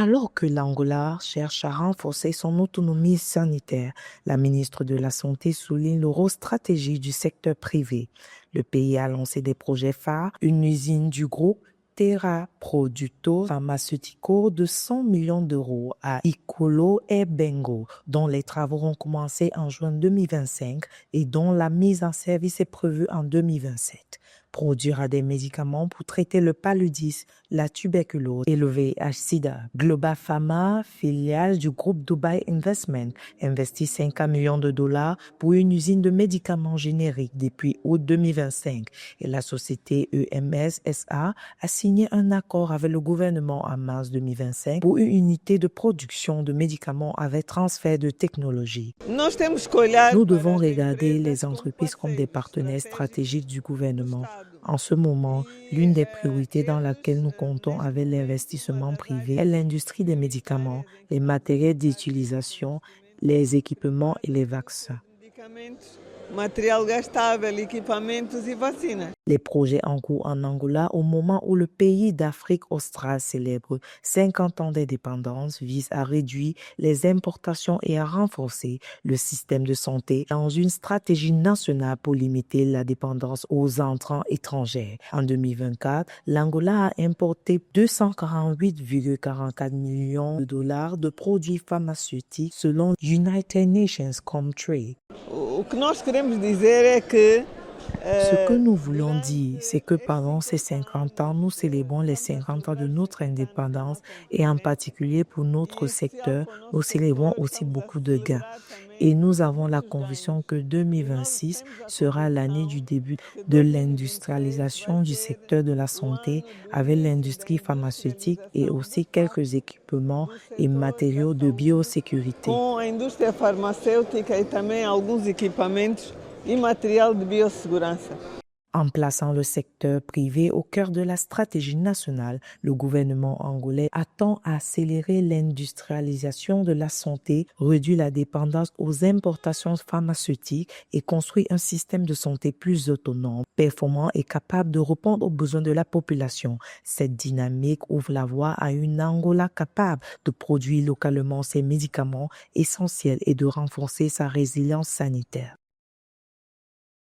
Alors que l'Angola cherche à renforcer son autonomie sanitaire, la ministre de la Santé souligne le rôle stratégique du secteur privé. Le pays a lancé des projets phares, une usine du groupe Terra Produto Pharmaceutico de 100 millions d'euros à Ikolo et Bengo, dont les travaux ont commencé en juin 2025 et dont la mise en service est prévue en 2027. Produira des médicaments pour traiter le paludisme, la tuberculose et le VIH-Sida. Global Pharma, filiale du groupe Dubai Investment, investit 50 millions de dollars pour une usine de médicaments génériques depuis août 2025 et la société EMS SA a signé un accord avec le gouvernement en mars 2025 pour une unité de production de médicaments avec transfert de technologie. Nous devons regarder les entreprises comme des partenaires stratégiques du gouvernement. En ce moment, l'une des priorités dans laquelle nous comptons avec l'investissement privé est l'industrie des médicaments, les matériels d'utilisation, les équipements et les vaccins. Les projets en cours en Angola au moment où le pays d'Afrique australe célèbre 50 ans d'indépendance visent à réduire les importations et à renforcer le système de santé dans une stratégie nationale pour limiter la dépendance aux entrants étrangers. En 2024, l'Angola a importé 248,44 millions de dollars de produits pharmaceutiques selon United Nations Comtrade. Ce que nous voulons dire, c'est que pendant ces 50 ans, nous célébrons les 50 ans de notre indépendance et en particulier pour notre secteur, nous célébrons aussi beaucoup de gains. Et nous avons la conviction que 2026 sera l'année du début de l'industrialisation du secteur de la santé avec l'industrie pharmaceutique et aussi quelques équipements et matériaux de biosécurité. En plaçant le secteur privé au cœur de la stratégie nationale, le gouvernement angolais attend à accélérer l'industrialisation de la santé, réduire la dépendance aux importations pharmaceutiques et construire un système de santé plus autonome, performant et capable de répondre aux besoins de la population. Cette dynamique ouvre la voie à une Angola capable de produire localement ses médicaments essentiels et de renforcer sa résilience sanitaire.